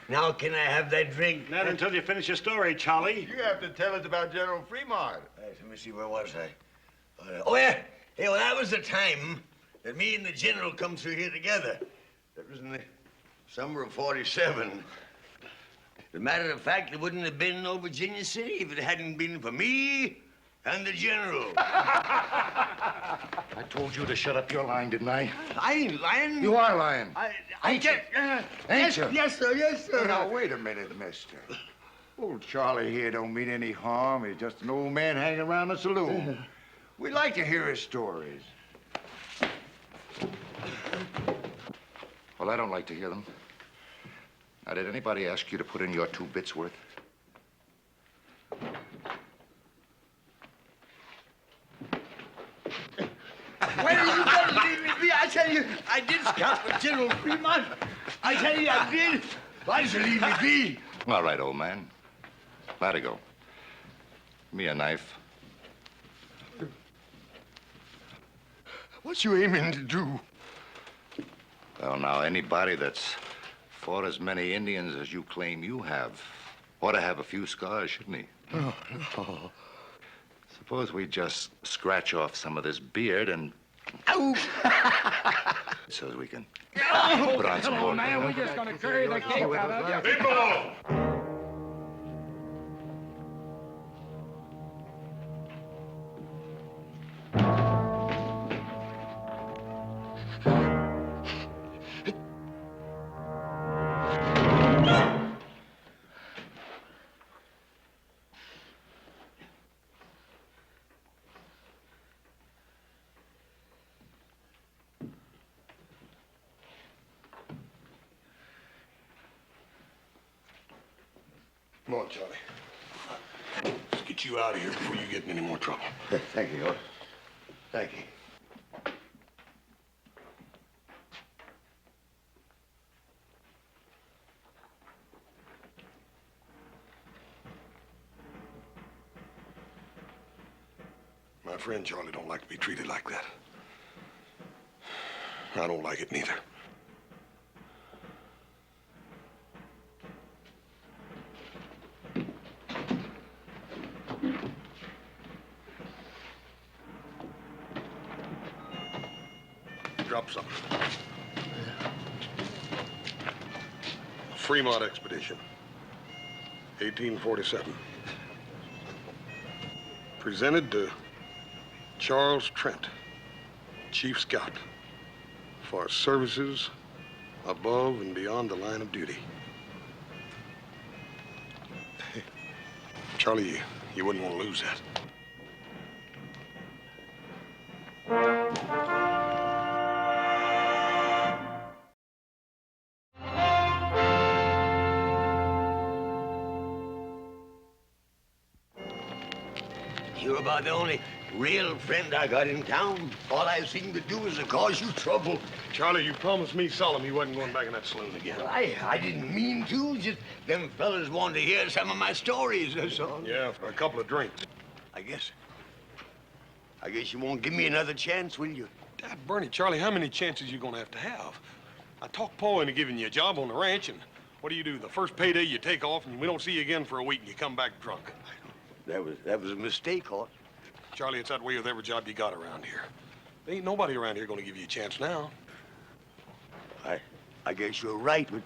Now can I have that drink? Not until you finish your story, Charlie. You have to tell us about General Fremont. Let me see, where was I? Oh, yeah. Hey, well, that was the time that me and the general come through here together. That was in the summer of '47. As a matter of fact, it wouldn't have been no Virginia City if it hadn't been for me and the general. I told you to shut up your lying, didn't I? I ain't lying. You are lying. Ain't you? Ain't you? Yes, sir, yes, sir. Now, wait a minute, mister. Old Charlie here don't mean any harm. He's just an old man hanging around the saloon. We like to hear his stories. Well, I don't like to hear them. Now, did anybody ask you to put in your 2 bits worth? Where are you going to leave me be? I tell you, I did scout for General Fremont. I tell you, I did. Why did you leave me be? All right, old man. Let it go. Give me a knife. What you aiming to do? Well, now, anybody that's fought as many Indians as you claim you have ought to have a few scars, shouldn't he? Oh, no. Suppose we just scratch off some of this beard and... Ow! so as we can Oh, put on some more. Man, we're just gonna carry the cake out of you. People! Come on, Charlie. Let's get you out of here before you get in any more trouble. Thank you, Lord. Thank you. My friend Charlie don't like to be treated like that. I don't like it neither. Drop something. Fremont Expedition, 1847. Presented to Charles Trent, Chief Scout, for services above and beyond the line of duty. Charlie, you wouldn't want to lose that. You're about the only real friend I got in town. All I seem to do is to cause you trouble. Charlie, you promised me solemn you wasn't going back in that saloon again. Well, I didn't mean to. Just them fellas wanted to hear some of my stories, that's all. Yeah, for a couple of drinks. I guess you won't give me another chance, will you? Dad, Bernie, Charlie, how many chances you gonna have? I talked Paul into giving you a job on the ranch, and what do? The first payday you take off, and we don't see you again for a week, and you come back drunk. That was a mistake, Hort. Charlie, it's that way with every job you got around here. There ain't nobody around here gonna give you a chance now. I guess you're right, but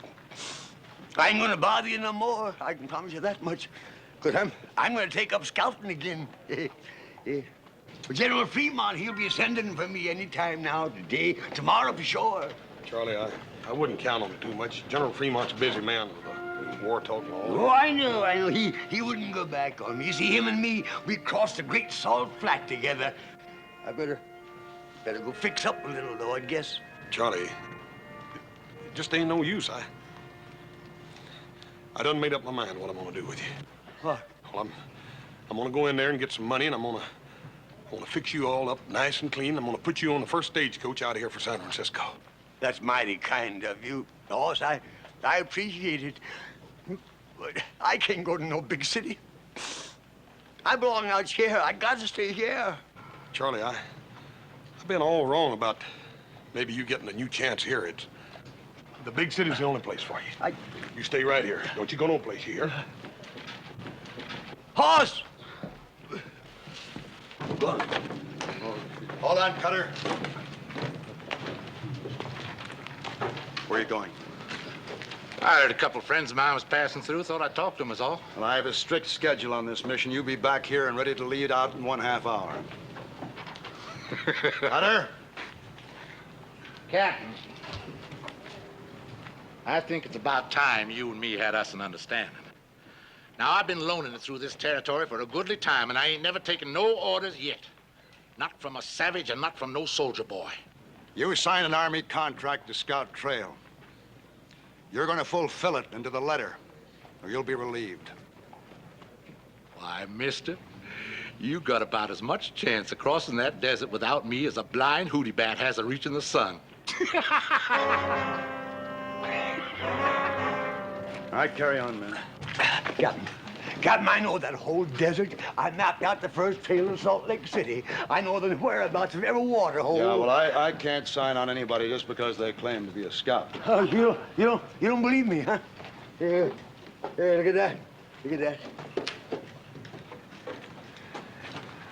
I ain't gonna bother you no more. I can promise you that much. Because I'm gonna take up scouting again. General Fremont, he'll be sending for me any time now, today, tomorrow for sure. Charlie, I wouldn't count on it too much. General Fremont's a busy man with war talk and all that. Oh, I know. He wouldn't go back on me. You see, him and me, we crossed the Great Salt Flat together. I better go fix up a little, though, I guess. Charlie, it just ain't no use. I done made up my mind what I'm gonna do with you. What? Well, I'm gonna go in there and get some money, and I'm gonna fix you all up nice and clean. I'm gonna put you on the first stagecoach out of here for San Francisco. That's mighty kind of you, boss. I appreciate it. But I can't go to no big city. I belong out here. I got to stay here. Charlie, I've been all wrong about maybe you getting a new chance here. I've The big city's the only place for you. You stay right here. Don't you go no place, you hear? Horse! Hold on, Cutter. Where are you going? I heard a couple of friends of mine was passing through. Thought I'd talk to them is all. Well, I have a strict schedule on this mission. You'll be back here and ready to lead out in 1/2 hour. Cutter? Captain, I think it's about time you and me had us an understanding. Now, I've been loaning it through this territory for a goodly time, and I ain't never taken no orders yet. Not from a savage and not from no soldier boy. You signed an Army contract to scout trail. You're going to fulfill it into the letter, or you'll be relieved. Why, mister, you got about as much chance of crossing that desert without me as a blind hootie bat has of reaching the sun. All right, carry on, man. Captain, I know that whole desert. I mapped out the first trail in Salt Lake City. I know the whereabouts of every water hole. Yeah, well, I can't sign on anybody just because they claim to be a scout. You don't believe me, huh? Here, look at that. Look at that.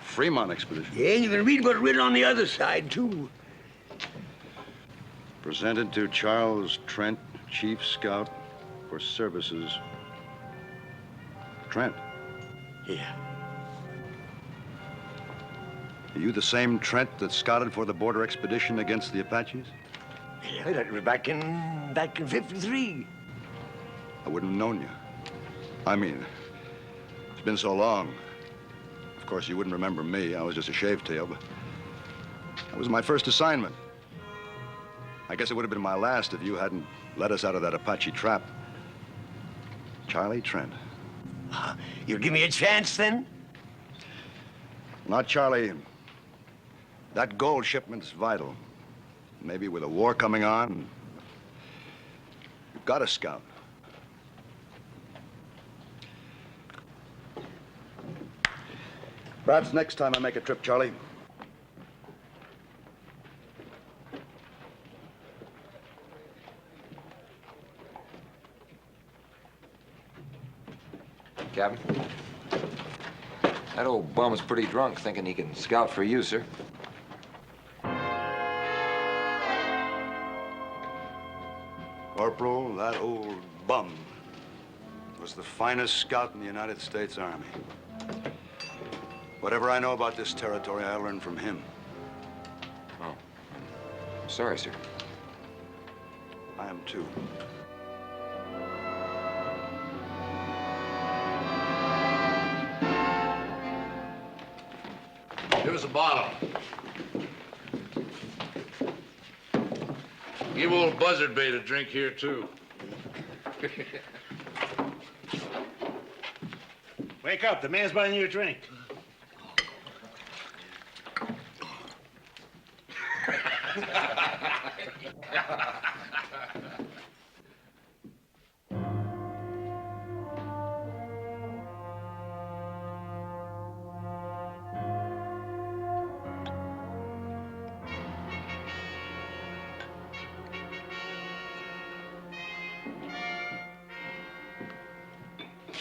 Fremont expedition. Yeah, and you can read what's written on the other side, too. Presented to Charles Trent, Chief Scout for services. Trent, Yeah. are you the same Trent that scouted for the border expedition against the Apaches? Yeah, that was back in 53. I wouldn't have known you. I mean, it's been so long. Of course, you wouldn't remember me. I was just a shavetail, but that was my first assignment. I guess it would have been my last if you hadn't let us out of that Apache trap. Charlie Trent. You'll give me a chance, then? Not Charlie. That gold shipment's vital. Maybe with a war coming on, you've got to scout. Perhaps next time I make a trip, Charlie. Captain, that old bum's pretty drunk thinking he can scout for you, sir. Corporal, that old bum was the finest scout in the United States Army. Whatever I know about this territory, I learned from him. Oh. Sorry, sir. I am too. Here's a bottle. Give old Buzzard Bait a drink here, too. Wake up. The man's buying you a drink.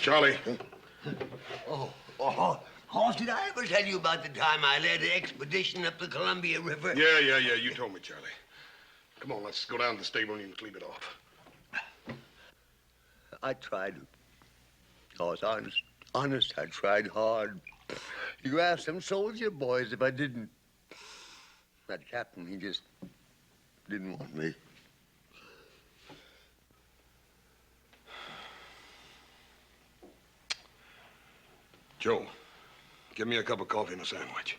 Charlie, Hoss, did I ever tell you about the time I led an expedition up the Columbia River? yeah, you told me, Charlie. Come on, let's go down to the stable and you can sleep it off. I tried. Hoss, honest, I tried hard. You asked them soldier boys if I didn't. That captain, he just didn't want me. Joe, give me a cup of coffee and a sandwich.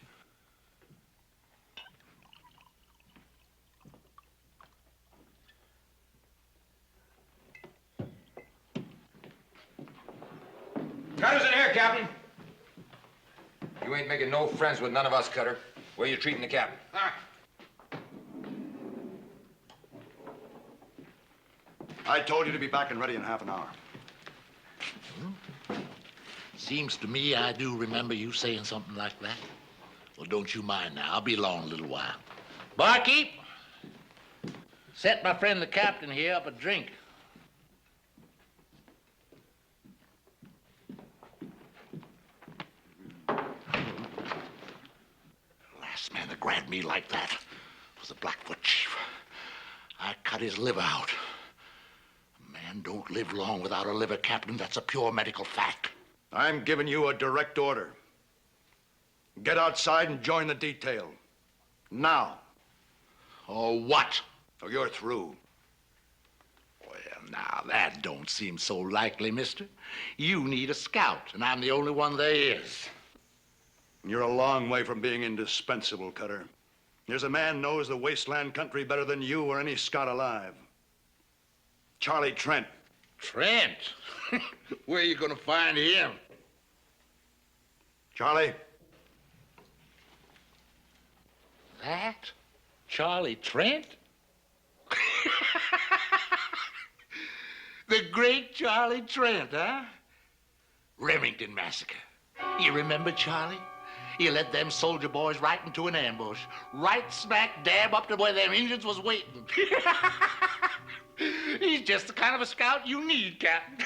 Cutter's in here, Captain. You ain't making no friends with none of us, Cutter. Where you treating the captain? I told you to be back and ready in half an hour. Seems to me I do remember you saying something like that. Well, don't you mind now. I'll be along a little while. Barkeep, Set my friend the captain here up a drink. Last man that grabbed me like that was the Blackfoot chief. I cut his liver out. A man don't live long without a liver, Captain. That's a pure medical fact. I'm giving you a direct order. Get outside and join the detail. Now. Or what? Or you're through. Well, now, that don't seem so likely, mister. You need a scout, and I'm the only one there is. You're a long way from being indispensable, Cutter. There's a man knows the wasteland country better than you or any scout alive. Charlie Trent. Trent? Where are you gonna find him? Charlie? That? Charlie Trent? The great Charlie Trent, huh? Remington Massacre. You remember Charlie? He led them soldier boys right into an ambush. Right smack dab up to where them Indians was waiting. He's just the kind of a scout you need, Captain.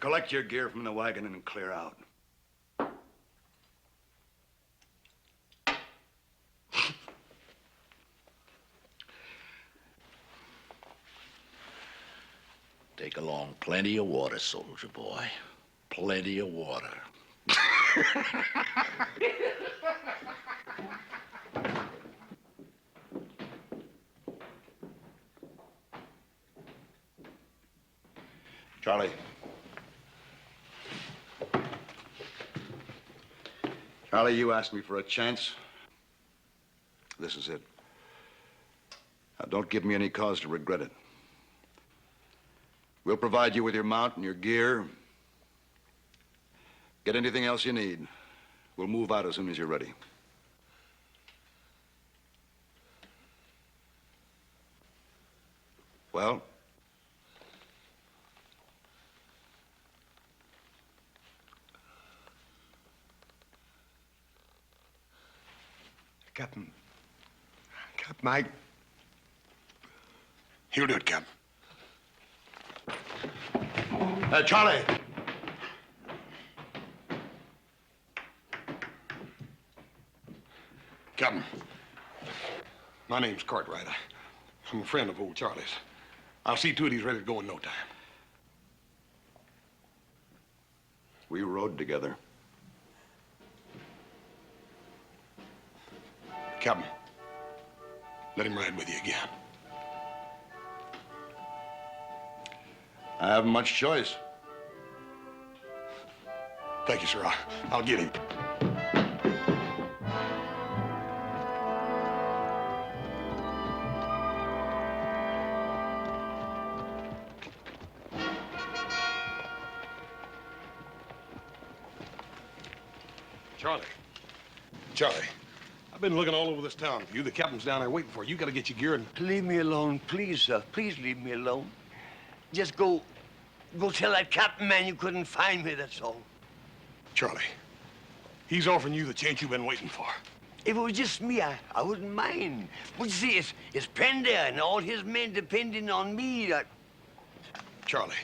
Collect your gear from the wagon and clear out. Take along plenty of water, soldier boy. Plenty of water. Charlie. Charlie, you asked me for a chance. This is it. Now, don't give me any cause to regret it. We'll provide you with your mount and your gear. Get anything else you need. We'll move out as soon as you're ready. Well? Captain, Mike. He'll do it, Captain. Charlie! Captain, my name's Cartwright. I'm a friend of old Charlie's. I'll see to it he's ready to go in no time. We rode together. Captain, let him ride with you again. I haven't much choice. Thank you, sir. I'll get him. Charlie, I've been looking all over this town for you. The captain's down there waiting for you. You got to get your gear and... Leave me alone, please, sir. Please leave me alone. Just go tell that captain man you couldn't find me, that's all. Charlie, he's offering you the chance you've been waiting for. If it was just me, I wouldn't mind. But you see, it's Pender and all his men depending on me. Charlie,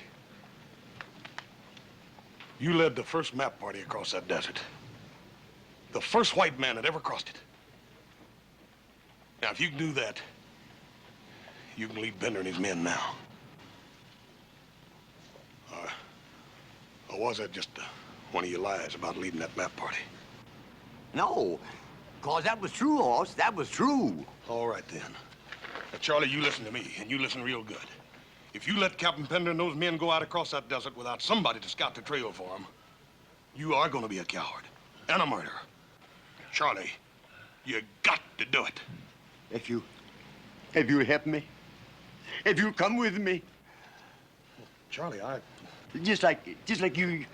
you led the first map party across that desert. The first white man that ever crossed it. Now, if you can do that, you can lead Bender and his men now. Or was that just one of your lies about leading that map party? No, cause that was true, Hoss. That was true. All right, then. Now, Charlie, you listen to me, and you listen real good. If you let Captain Pender and those men go out across that desert without somebody to scout the trail for them, you are going to be a coward and a murderer. Charlie, you got to do it. If you'll help me, if you'll come with me. Charlie, Just like you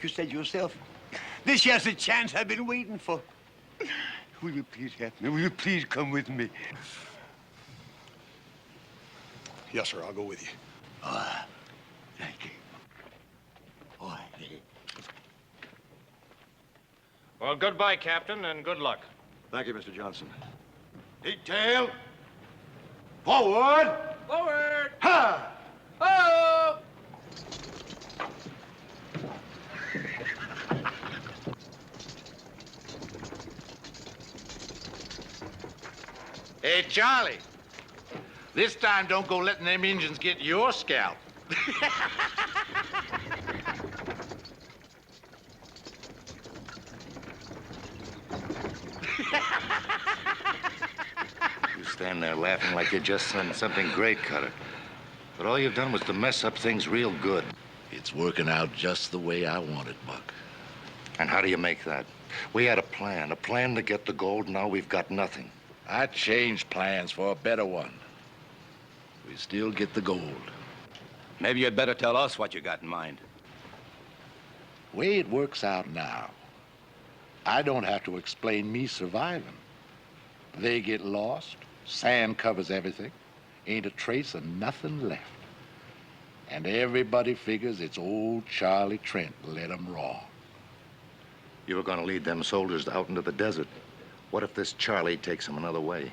said yourself. This here's the chance I've been waiting for. Will you please help me? Will you please come with me? Yes, sir, I'll go with you. Thank you. Oh, Well, goodbye, Captain, and good luck. Thank you, Mr. Johnson. Detail, Forward! Forward! Ha! Oh! Hey, Charlie. This time don't go letting them Indians get your scalp. You stand there laughing like you just done something great, Cutter. But all you've done was to mess up things real good. It's working out just the way I want it, Buck. And how do you make that? We had a plan to get the gold. Now we've got nothing. I changed plans for a better one. We still get the gold. Maybe you'd better tell us what you got in mind. Way it works out now, I don't have to explain me surviving. They get lost, sand covers everything, ain't a trace of nothing left. And everybody figures it's old Charlie Trent led 'em wrong. You were going to lead them soldiers out into the desert. What if this Charlie takes them another way?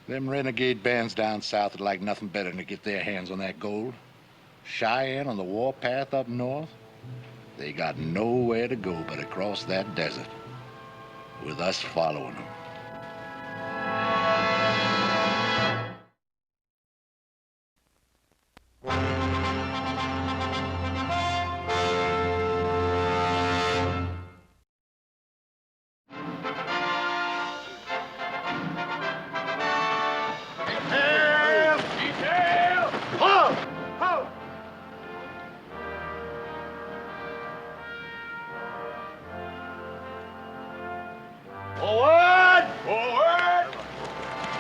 Them renegade bands down south would like nothing better than to get their hands on that gold. Cheyenne on the warpath up north, they got nowhere to go but across that desert, with us following them. Forward! Forward!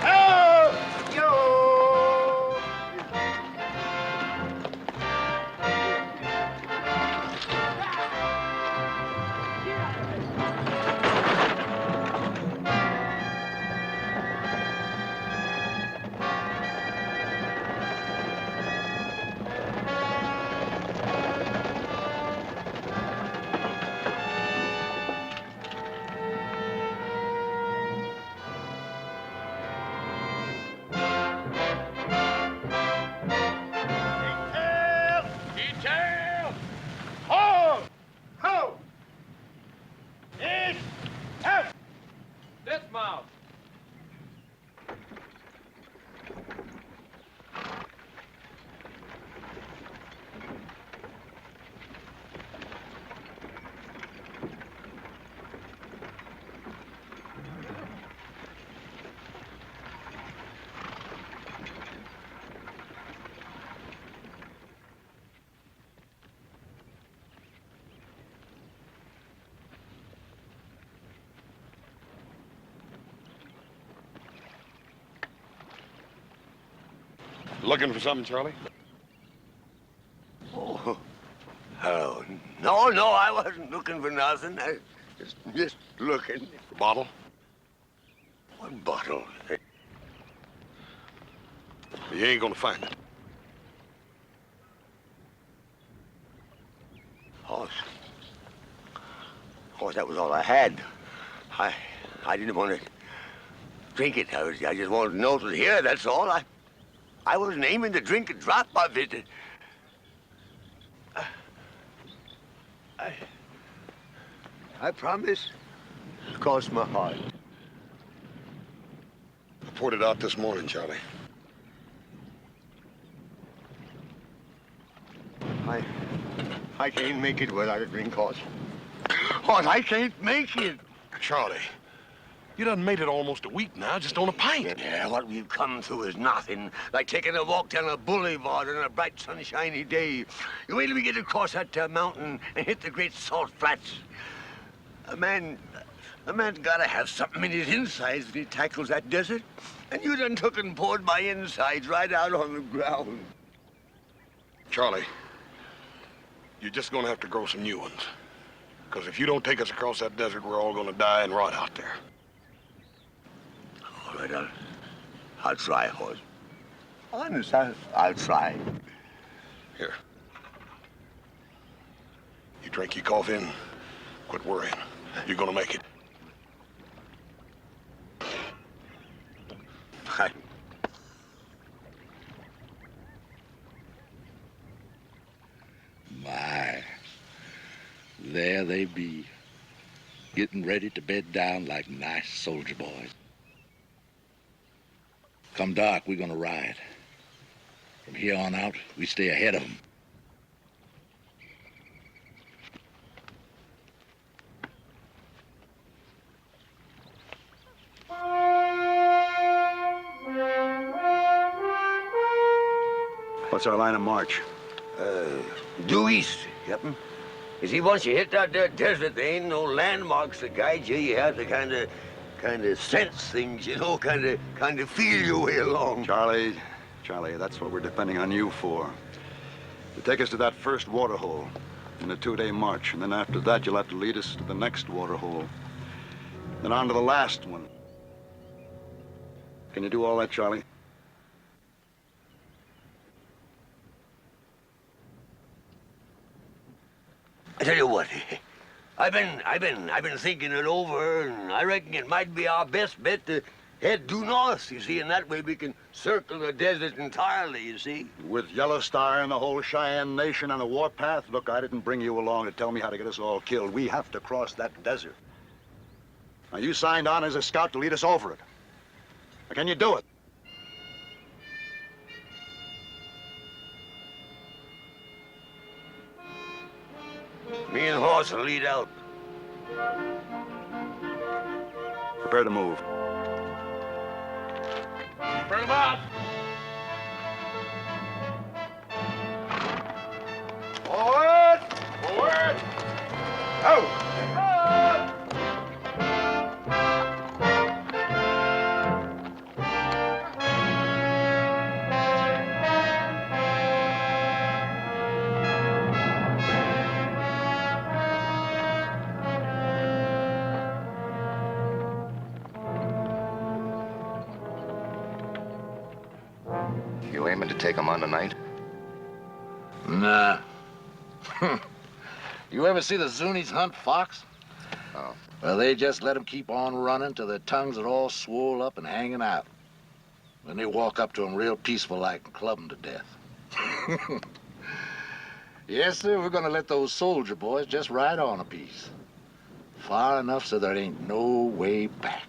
Help! Yo! Detail! Hold! Ho! In! Out! Dismount! Looking for something, Charlie? Oh, no, I wasn't looking for nothing. I just looking. Bottle? What bottle? You ain't gonna find it. Horse, that was all I had. I didn't want to drink it. I just wanted to know it was here, that's all. I wasn't aiming to drink a drop of it. I promise. Cross my heart. I poured it out this morning, Charlie. I can't make it without a drink, Horse. Horse, I can't make it. Charlie, you done made it almost a week now, just on a pint. Yeah, what we've come through is nothing. Like taking a walk down a boulevard on a bright, sunshiny day. You wait till we get across that mountain and hit the great salt flats. A man's gotta have something in his insides when he tackles that desert. And you done took and poured my insides right out on the ground. Charlie, you're just gonna have to grow some new ones. Because if you don't take us across that desert, we're all gonna die and rot out there. All right, I'll try, Horse. Honest, I'll try. Here. You drink your coffee and quit worrying. You're gonna make it. they be, getting ready to bed down like nice soldier boys. Come dark, we're gonna ride. From here on out, we stay ahead of them. What's our line of march? Due east, Captain. You see, once you hit that there desert, there ain't no landmarks to guide you. You have to kind of sense things, you know, kind of feel your way along. Charlie, that's what we're depending on you for. To take us to that first water hole in a 2-day march, and then after that, you'll have to lead us to the next water hole. Then on to the last one. Can you do all that, Charlie? I tell you what, I've been thinking it over, and I reckon it might be our best bet to head due north, you see, and that way we can circle the desert entirely, you see. With Yellow Star and the whole Cheyenne Nation on the warpath? Look, I didn't bring you along to tell me how to get us all killed. We have to cross that desert. Now, you signed on as a scout to lead us over it. Now, can you do it? Me and Horse will lead out. Prepare to move. Bring them out. Forward! Forward! Out! You aiming to take them on tonight? Nah. You ever see the Zunis hunt fox? Oh. Well, they just let them keep on running till their tongues are all swole up and hanging out. Then they walk up to them real peaceful like and club them to death. Yes, sir, we're gonna let those soldier boys just ride on a piece. Far enough so there ain't no way back.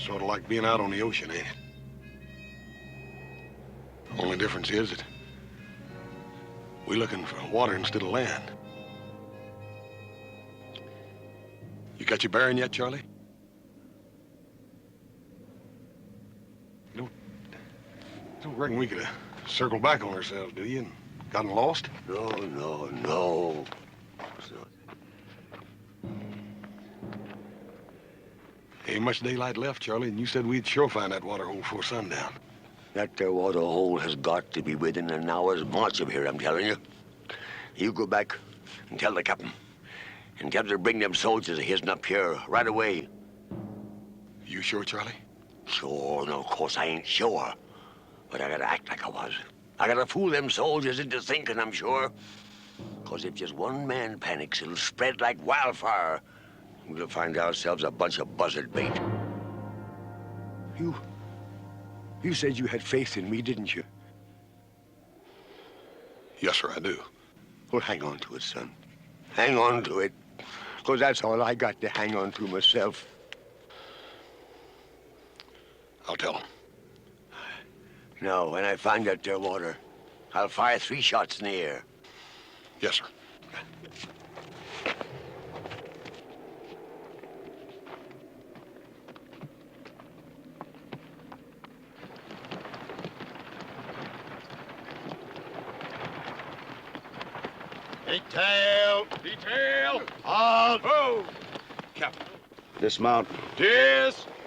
Sort of like being out on the ocean, ain't it? Only difference is that we're looking for water instead of land. You got your bearing yet, Charlie? You don't reckon we could have circled back on ourselves, do you, and gotten lost? No. Ain't much daylight left, Charlie, and you said we'd sure find that water hole before sundown. That there water hole has got to be within an hour's march of here, I'm telling you. You go back and tell the captain. And tell him to bring them soldiers of his'n up here right away. You sure, Charlie? Sure, no, of course I ain't sure. But I gotta act like I was. I gotta fool them soldiers into thinking I'm sure. 'Cause if just one man panics, it'll spread like wildfire. We'll find ourselves a bunch of buzzard bait. You said you had faith in me, didn't you? Yes, sir, I do. Well, hang on to it, son. Hang on to it. 'Cause that's all I got to hang on to myself. I'll tell him. Now, when I find that there water, I'll fire 3 shots in the air. Yes, sir. Detail! Detail! Halt! Ho! Captain. Dismount.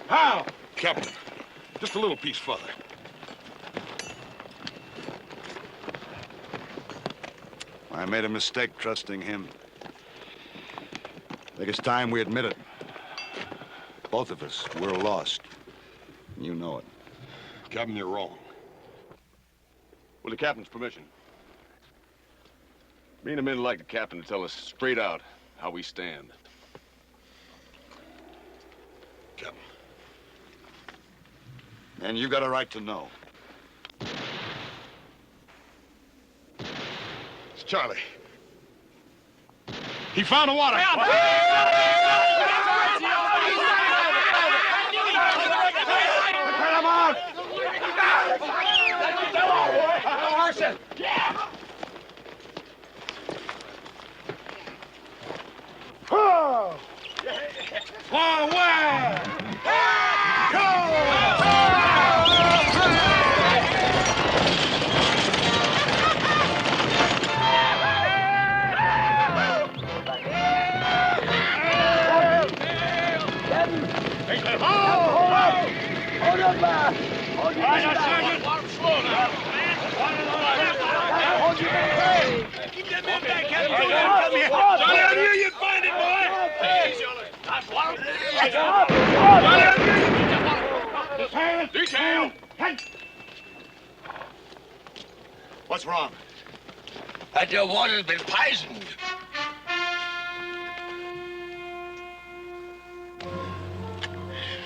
How? Captain, just a little piece further. I made a mistake trusting him. I think it's time we admit it. Both of us, we're lost. You know it. Captain, you're wrong. With the captain's permission. Me and the men would like the captain to tell us straight out how we stand. Captain. And you got a right to know. It's Charlie. He found the water. What's wrong? That the water's been poisoned.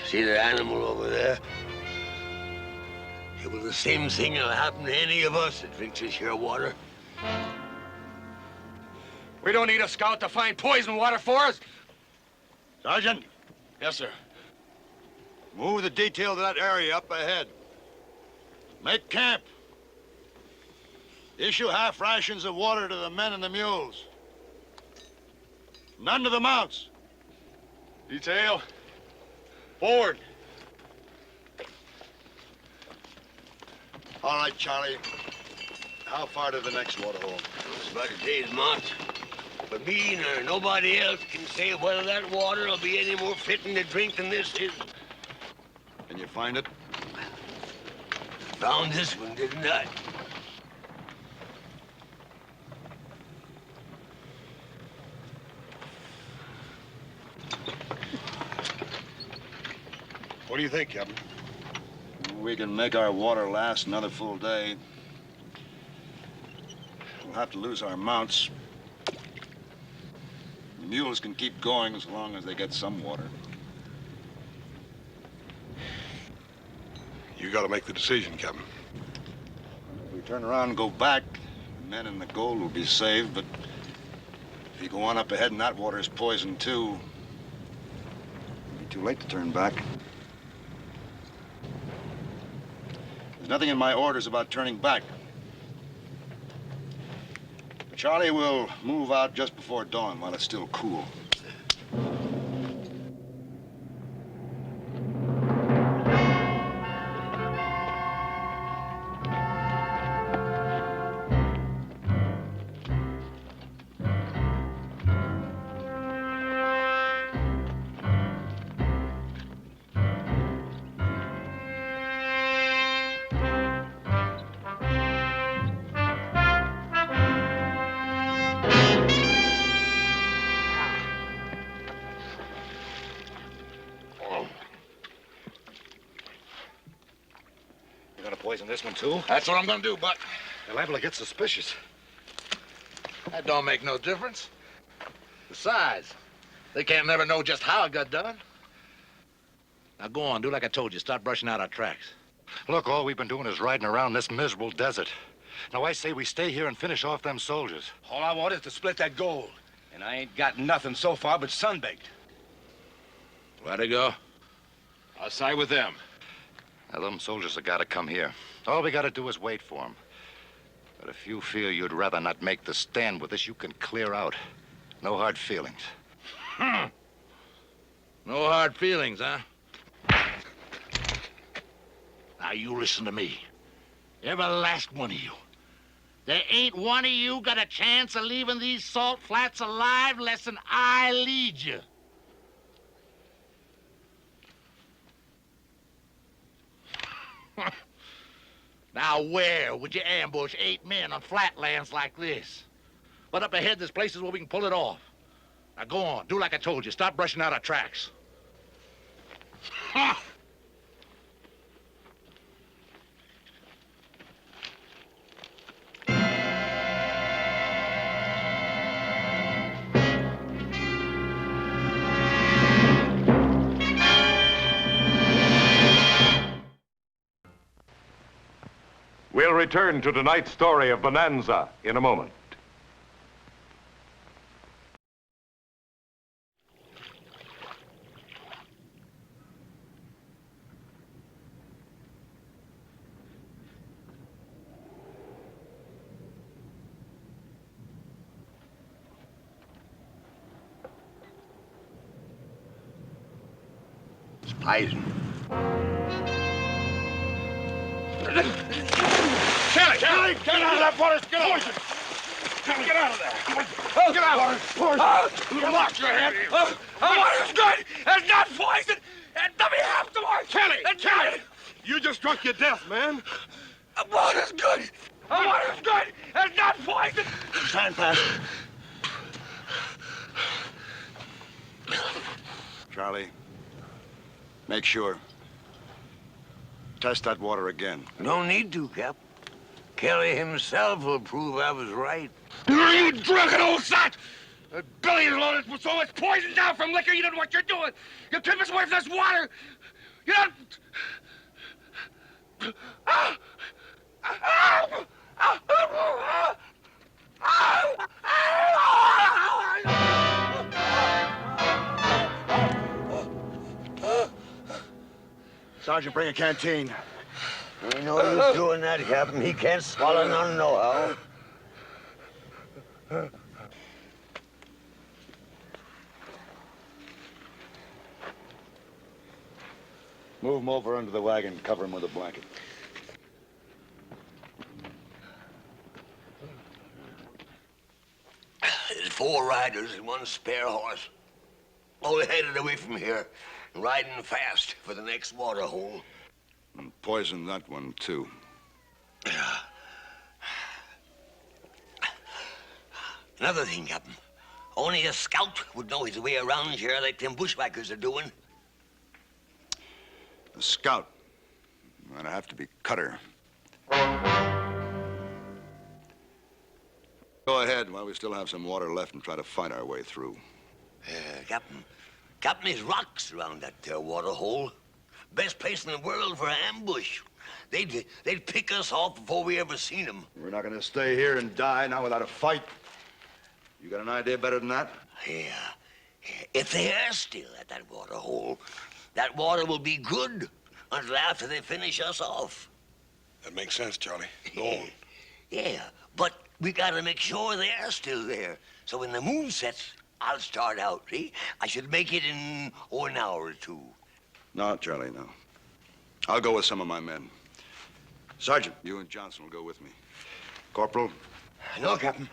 See the animal over there? It was the same thing that'll happen to any of us that drinks this here water. We don't need a scout to find poison water for us. Sergeant, Yes, sir. move the detail to that area up ahead. Make camp. Issue half rations of water to the men and the mules. None to the mounts. Detail. Forward. All right, Charlie. How far to the next water hole? It's about a day's march. But me nor nobody else can say whether that water will be any more fitting to drink than this is. Can you find it? Found this one, didn't I? What do you think, Captain? We can make our water last another full day. We'll have to lose our mounts. The mules can keep going as long as they get some water. You gotta make the decision, Captain. If we turn around and go back, the men and the gold will be saved, but if you go on up ahead and that water is poisoned too, it'll be too late to turn back. There's nothing in my orders about turning back. Charlie will move out just before dawn while it's still cool. Poison this one, too? That's what I'm gonna do, but They're liable to get suspicious. that don't make no difference. Besides, they can't never know just how it got done. Now go on, do like I told you. Start brushing out our tracks. Look, all we've been doing is riding around this miserable desert. Now, I say we stay here and finish off them soldiers. All I want is to split that gold. And I ain't got nothing so far but sunbaked. Where'd it go? I'll side with them. Now, them soldiers have got to come here. All we got to do is wait for them. But if you feel you'd rather not make the stand with us, you can clear out. No hard feelings. No hard feelings, huh? Now, you listen to me. Every last one of you. There ain't one of you got a chance of leaving these salt flats alive less than I lead you. Now, where would you ambush 8 men on flatlands like this? But up ahead, there's places where we can pull it off. Now go on. Do like I told you. Stop brushing out our tracks. Ha! We'll return to tonight's story of Bonanza in a moment. It's poison. Kelly, get out of that water! Get out! Kelly, get out of there! Get out! Poison! Lock your head! The water's good! It's not poison! And let me have some more! Kelly! Kelly! You just drunk your death, man! The water's good! The water's good! It's not poison! Stand fast. Charlie, make sure. Test that water again. No need to, Cap. Kelly himself will prove I was right. You drunken old sot! That belly is loaded with so much poison down from liquor, you don't know what you're doing. You keep us away from this water. You don't... Sergeant, bring a canteen. Ain't no use doing that, Captain. He can't swallow none nohow. Move him over under the wagon. Cover him with a blanket. There's 4 riders and 1 spare horse. All headed away from here, riding fast for the next water hole. And poison that one, too. Another thing, Captain. Only a scout would know his way around here like them bushwhackers are doing. A scout. That'd have to be Cutter. Go ahead while we still have some water left and try to fight our way through. Captain, there's rocks around that there water hole. Best place in the world for an ambush. They'd pick us off before we ever seen them. We're not going to stay here and die now without a fight. You got an idea better than that? Yeah. If they are still at that water hole, that water will be good until after they finish us off. That makes sense, Charlie. Go on. Yeah, but we gotta make sure they are still there. So when the moon sets, I'll start out, see? I should make it in an hour or 2. No, Charlie, no. I'll go with some of my men. Sergeant, you and Johnson will go with me. Corporal? No, Captain.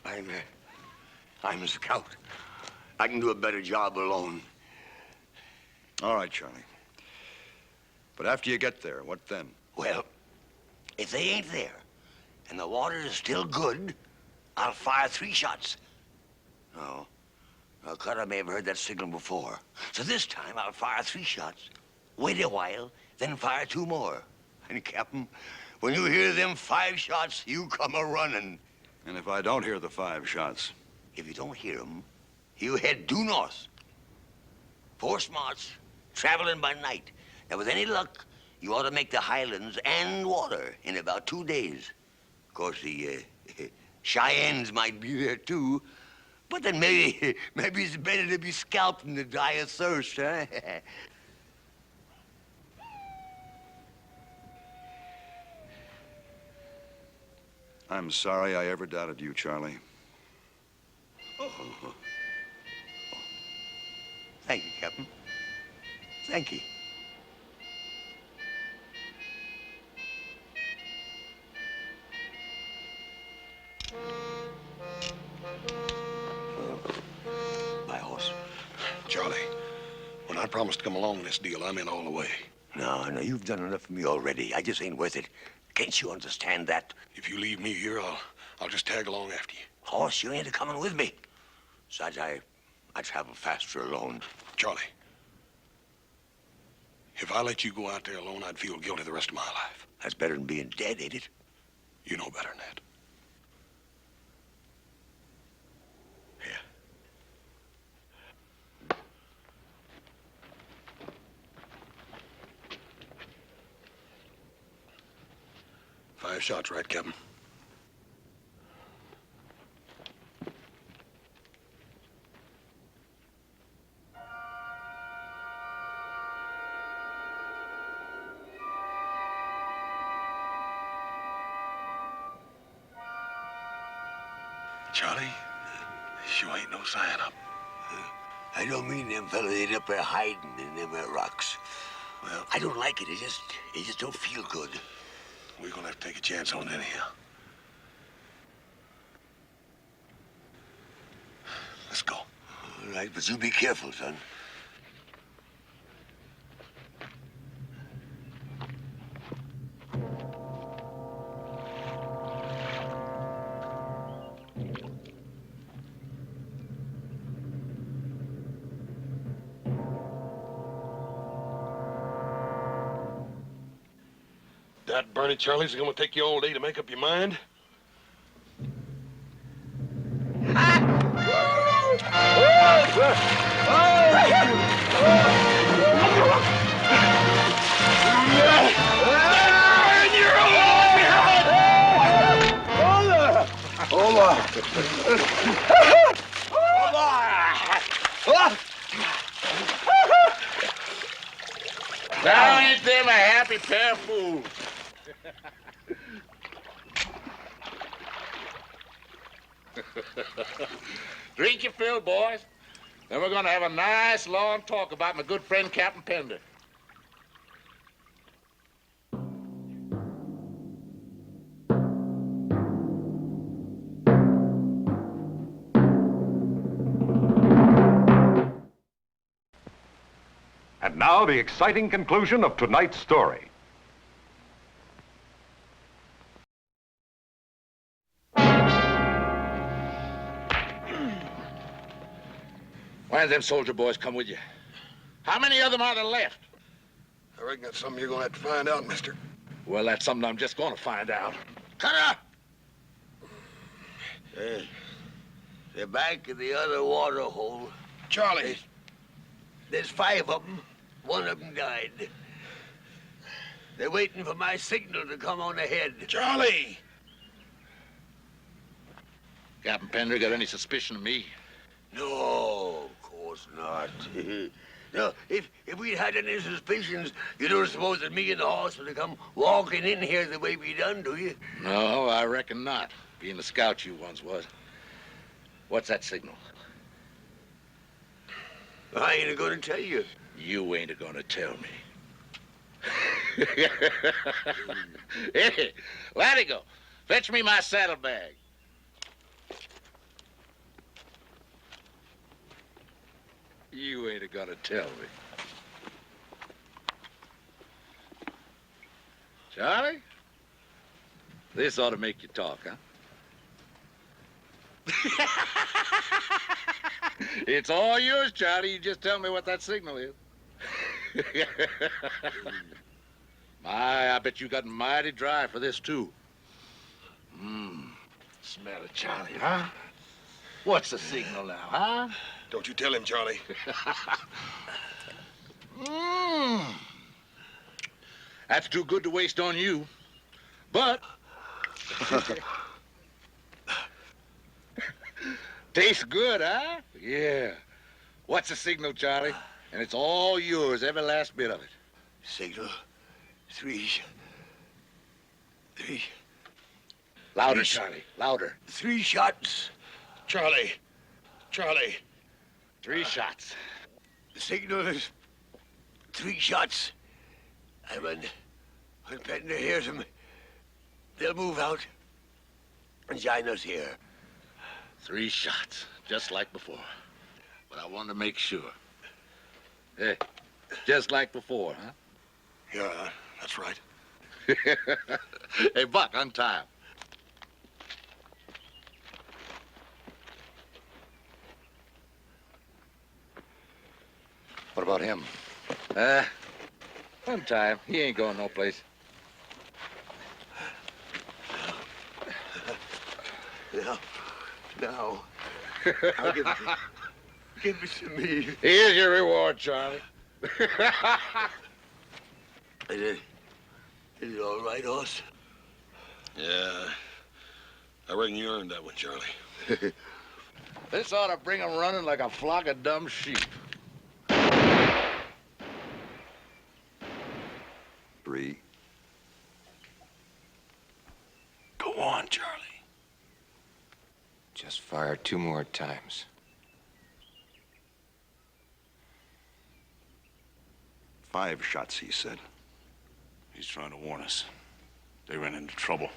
I'm a scout. I can do a better job alone. All right, Charlie. But after you get there, what then? Well, if they ain't there and the water is still good, I'll fire 3 shots. No. Well, Cutter may have heard that signal before. So this time I'll fire 3 shots, wait a while, then fire 2 more. And, Captain, when you hear them 5 shots, you come a-running. And if I don't hear the 5 shots? If you don't hear them, you head due north. 4 smarts, traveling by night. Now, with any luck, you ought to make the highlands and water in about 2 days. Of course, the Cheyennes might be there, too. But then maybe it's better to be scalped than to die of thirst, huh? I'm sorry I ever doubted you, Charlie. Oh. Thank you, Captain. Thank you. My horse. Charlie, when I promised to come along in this deal, I'm in all the way. No, you've done enough for me already. I just ain't worth it. Can't you understand that? If you leave me here, I'll just tag along after you. Horse, you ain't coming with me. Besides, I travel faster alone. Charlie, if I let you go out there alone, I'd feel guilty the rest of my life. That's better than being dead, ain't it? You know better than that. Yeah. 5 shots, right, Captain? Charlie, sure ain't no sign up. I don't mean them fellas ain't up there hiding in them there rocks. Well, I don't like it. It just don't feel good. We're gonna have to take a chance on it anyhow. Let's go. All right, but you be careful, son. That Bernie Charlie's gonna take you all day to make up your mind? Now ain't them a happy pair of fools? Drink your fill, boys. Then we're gonna have a nice long talk about my good friend Captain Pender. And now the exciting conclusion of tonight's story. Why did them soldier boys come with you? How many of them are there left? I reckon that's something you're gonna have to find out, mister. Well, that's something I'm just gonna find out. Cutter! They're back in the other water hole. Charlie! There's 5 of them. 1 of them died. They're waiting for my signal to come on ahead. Charlie! Captain Pender got any suspicion of me? No, of course not. No, if we'd had any suspicions, you don't suppose that me and the horse would have come walking in here the way we done, do you? No, I reckon not. Being the scout you once was. What's that signal? I ain't gonna tell you. You ain't gonna tell me. Hey, Latigo, fetch me my saddlebag. You ain't gonna tell me. Charlie? This ought to make you talk, huh? It's all yours, Charlie. You just tell me what that signal is. My, I bet you got mighty dry for this, too. Smell it, Charlie, huh? What's the signal now, huh? Don't you tell him, Charlie. That's too good to waste on you. But... tastes good, huh? Yeah. What's the signal, Charlie? And it's all yours, every last bit of it. Signal. 3. Louder, Charlie. Louder. 3 shots. Charlie. Charlie. 3 shots. The signal is 3 shots. And when Pender hears them, they'll move out and join us here. 3 shots, just like before. But I wanted to make sure. Hey, just like before, huh? Yeah, that's right. Hey, Buck, untie him. What about him? Untie him. He ain't going no place. Now, I'll give it to me. Here's your reward, Charlie. Is it all right, Hoss? Yeah, I reckon you earned that one, Charlie. This ought to bring 'em running like a flock of dumb sheep. 3. Go on, Charlie. Just fire 2 more times. 5 shots, he said. He's trying to warn us. They ran into trouble.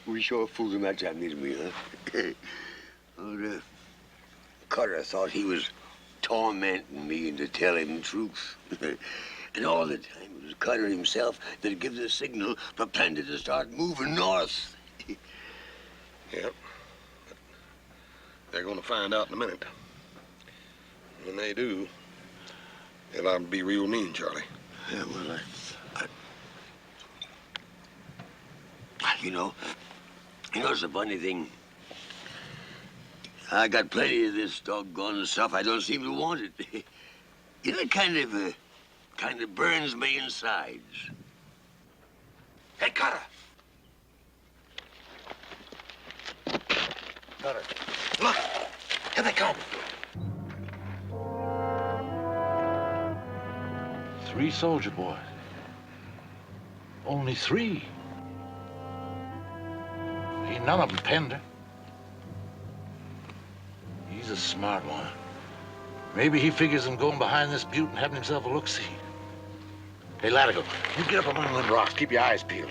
we sure fooled him that time, didn't we, huh? Oh, Cutter thought he was tormenting me into telling the truth. And all the time it was Cutter himself that gives the signal for Panda to start moving north. Yep. They're gonna find out in a minute. When they do, they'll have to be real mean, Charlie. Yeah, well, you know, it's a funny thing. I got plenty of this doggone stuff. I don't seem to want it. You know, it kind of burns me insides. Hey, Cutter. Cutter. Look, here they come. 3 soldier boys. Only 3. Ain't none of them Pender. He's a smart one. Maybe he figures on going behind this butte and having himself a look-see. Hey, Latigo, you get up among them rocks. Keep your eyes peeled.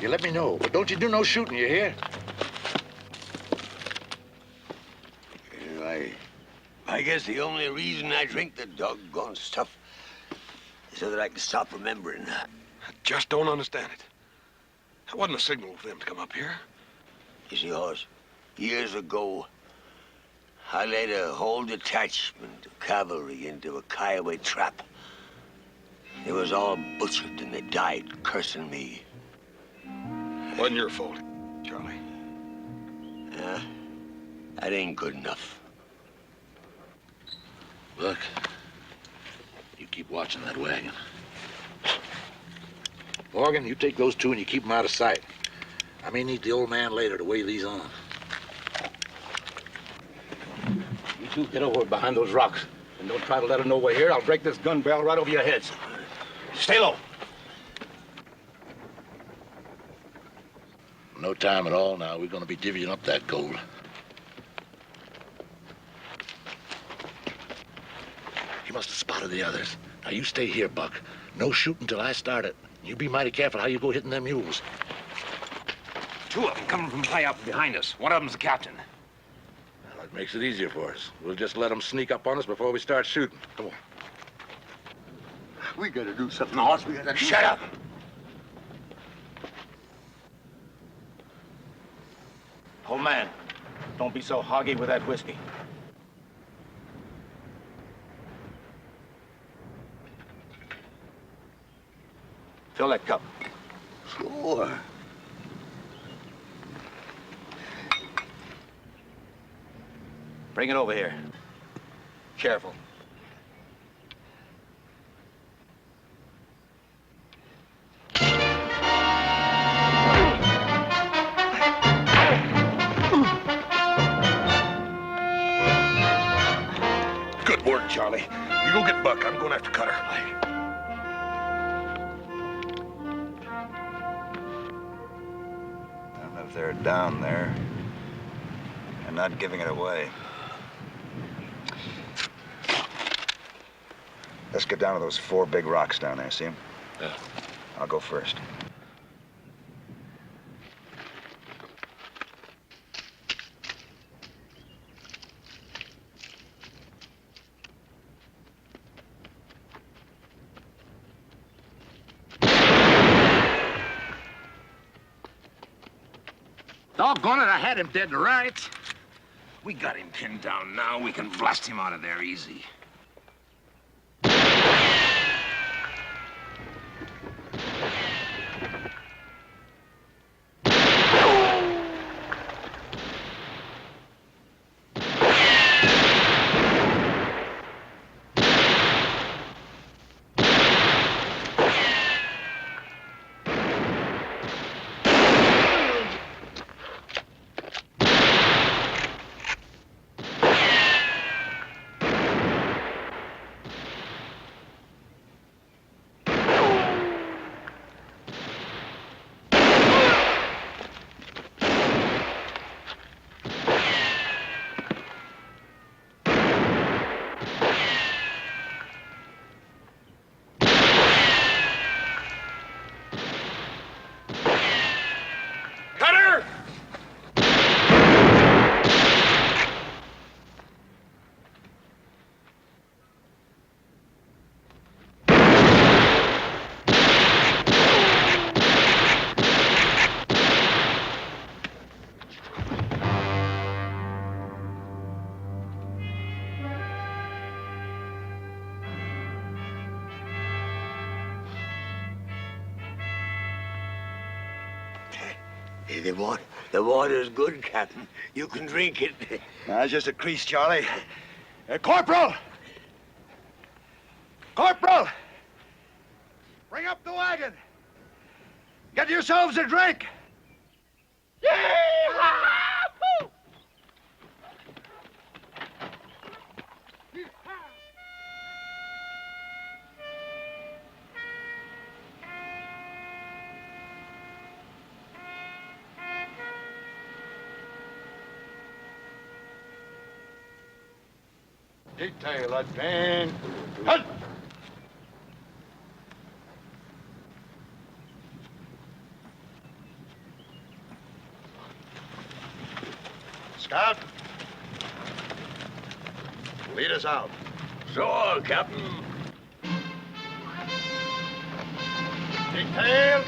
You let me know, but don't you do no shooting, you hear? I guess the only reason I drink the doggone stuff is so that I can stop remembering. I just don't understand it. That wasn't a signal for them to come up here. You see, Hoss, years ago, I led a whole detachment of cavalry into a Kiowa trap. They was all butchered and they died cursing me. Wasn't your fault, Charlie. Yeah, that ain't good enough. Look, you keep watching that wagon. Morgan, you take those 2 and you keep them out of sight. I may need the old man later to weigh these on. You 2 get over behind those rocks. And don't try to let them know we're here. I'll break this gun barrel right over your heads. Stay low. No time at all now. We're gonna be divvying up that gold. He must have spotted the others. Now you stay here, Buck. No shooting till I start it. You be mighty careful how you go hitting them mules. 2 of them coming from high up behind us. One of them's the captain. Well, that makes it easier for us. We'll just let them sneak up on us before we start shooting. Come on. We gotta do something, Hoss. We gotta Shut up! Old man, don't be so hoggy with that whiskey. Fill that cup. Sure. Bring it over here. Careful. Good work, Charlie. You go get Buck. I'm going after Cutter. And if they're down there and not giving it away. Let's get down to those 4 big rocks down there, see them? Yeah. I'll go first. Doggone it, I had him dead to rights. We got him pinned down now. We can blast him out of there easy. Hey, the water's good, Captain. You can drink it. Nah, it's just a crease, Charlie. Corporal! Corporal! Bring up the wagon. Get yourselves a drink. Yee-haw! Detail advance. Halt! Scout. Lead us out. Sure, Captain. Detail